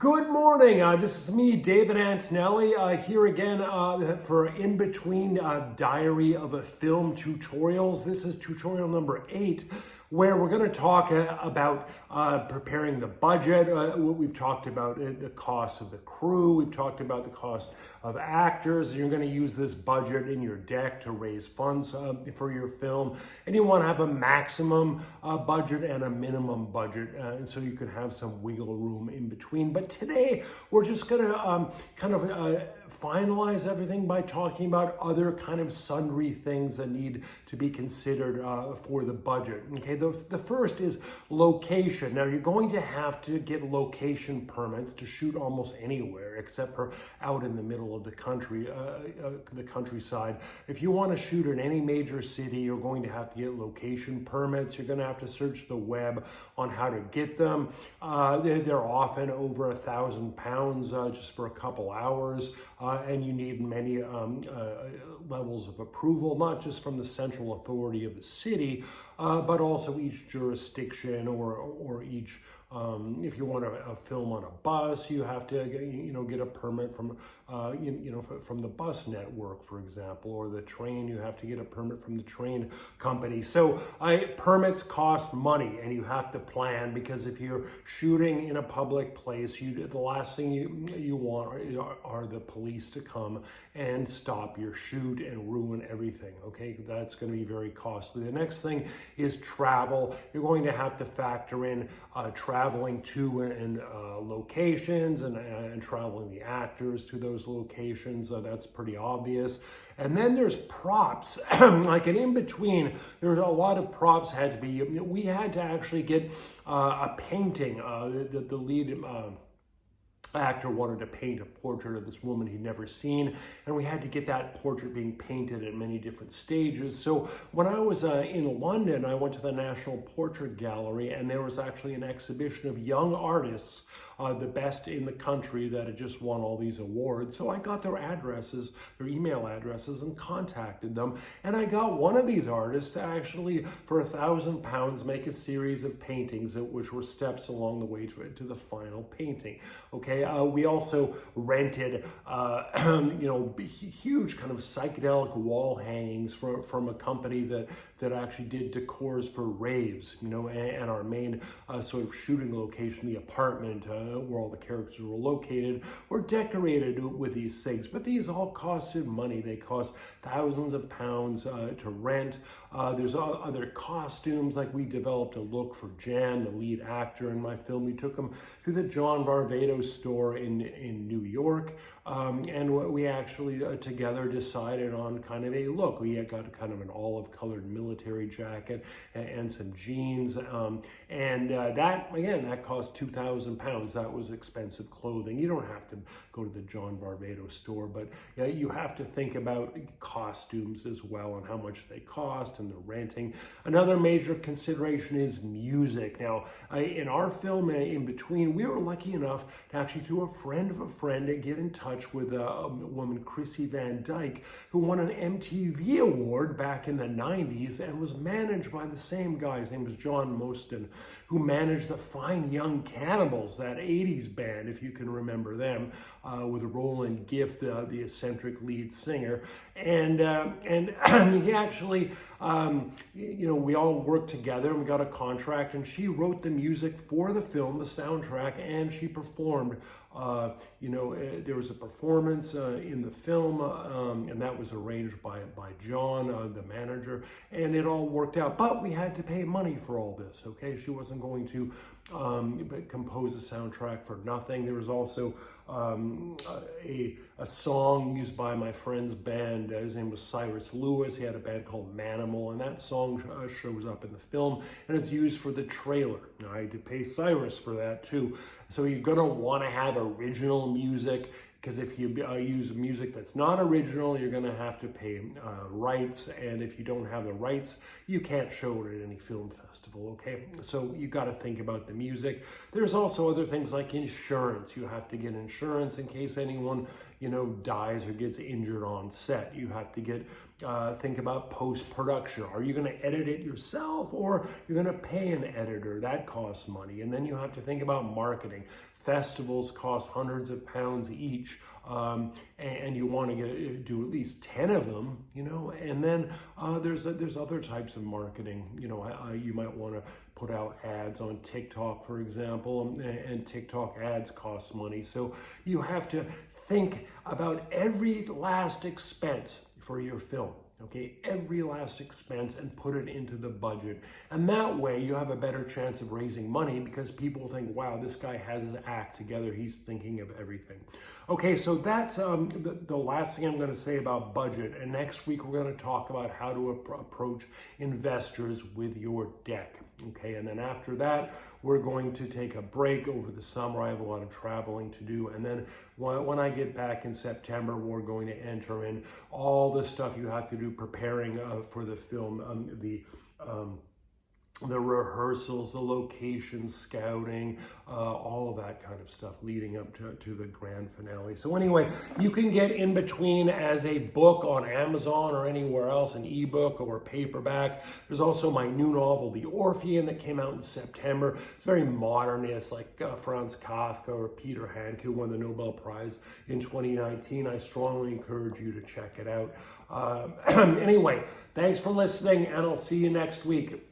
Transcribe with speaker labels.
Speaker 1: Good morning. This is me, David Antonelli, here again for Inbetween Diary of a Film tutorials. This is tutorial number 8, where we're going to talk about preparing the budget. We've talked about the cost of the crew. We've talked about the cost of actors. You're going to use this budget in your deck to raise funds for your film. And you want to have a maximum budget and a minimum budget, and so you can have some wiggle room in between. But today, we're just going to finalize everything by talking about other kind of sundry things that need to be considered for the budget. Okay, the first is location. Now, you're going to have to get location permits to shoot almost anywhere except for out in the middle of the country, the countryside. If you want to shoot in any major city, you're going to have to get location permits. You're going to have to search the web on how to get them. They're often over £1,000 just for a couple hours. And you need many levels of approval, not just from the central authority of the city, but also each jurisdiction or each. If you want a film on a bus, you have to get a permit from from the bus network, for example, or the train. You have to get a permit from the train company. So permits cost money, and you have to plan, because if you're shooting in a public place, the last thing you want are the police to come and stop your shoot and ruin everything. Okay, that's going to be very costly. The next thing is travel. You're going to have to factor in traveling to and locations and traveling the actors to those locations. That's pretty obvious. And then there's props. Like an in-between, there's a lot of props had to be. We had to actually get a painting. The lead actor wanted to paint a portrait of this woman he'd never seen, and we had to get that portrait being painted at many different stages. So when I was in London, I went to the National Portrait Gallery, and there was actually an exhibition of young artists, the best in the country, that had just won all these awards. So I got their addresses, their email addresses, and contacted them. And I got one of these artists to actually, for £1,000, make a series of paintings, which were steps along the way to the final painting. Okay, we also rented, huge kind of psychedelic wall hangings from a company that actually did decors for raves, and our main sort of shooting location, the apartment where all the characters were located, were decorated with these things. But these all costed money. They cost thousands of pounds to rent. There's other costumes, like we developed a look for Jan, the lead actor in my film. We took him to the John Varvatos store in New York, and we actually together decided on kind of a look. We got kind of an olive-colored military jacket and some jeans, and that cost £2,000. That was expensive clothing. You don't have to go to the John Varvatos store, but you have to think about costumes as well and how much they cost and the renting. Another major consideration is music. Now, in our film, In-Between, we were lucky enough to actually, through a friend of a friend, to get in touch with a woman, Chrissy Van Dyke, who won an MTV award back in the 90s and was managed by the same guy. His name was John Mostyn, who managed the Fine Young Cannibals, that 80s band, if you can remember them, with Roland Gift, the eccentric lead singer. And he actually, we all worked together and we got a contract, and she wrote the music for the film, the soundtrack, and she performed. There was a performance in the film, and that was arranged by John, the manager, and it all worked out. But we had to pay money for all this, okay? She wasn't going to compose a soundtrack for nothing. There was also a song used by my friend's band. His name was Cyrus Lewis. He had a band called Manimal, and that song shows up in the film, and it's used for the trailer. Now, I had to pay Cyrus for that too. So you're going to want to have original music, because if you use music that's not original, you're going to have to pay rights, and if you don't have the rights, you can't show it at any film festival, okay? So you got to think about the music. There's also other things like insurance. You have to get insurance in case anyone, dies or gets injured on set. You have to get think about post-production. Are you going to edit it yourself, or you're going to pay an editor? That costs money. And then you have to think about marketing. Festivals cost hundreds of pounds each, and you want to do at least 10 of them, you know. And then there's other types of marketing. You know, you might want to put out ads on TikTok, for example, and TikTok ads cost money. So you have to think about every last expense for your film. Okay, every last expense, and put it into the budget. And that way you have a better chance of raising money, because people think, wow, this guy has his act together. He's thinking of everything. Okay, so that's the last thing I'm going to say about budget. And next week we're going to talk about how to approach investors with your deck. Okay, and then after that, we're going to take a break over the summer. I have a lot of traveling to do. And then when I get back in September, we're going to enter in all the stuff you have to do preparing for the film, the rehearsals, the location scouting, all of that kind of stuff leading up to the grand finale. So anyway, you can get Inbetween as a book on Amazon or anywhere else, an ebook or paperback. There's also my new novel, The Orphean, that came out in September. It's very modern. It's like Franz Kafka or Peter Handke, who won the Nobel Prize in 2019. I strongly encourage you to check it out. Anyway, thanks for listening, and I'll see you next week.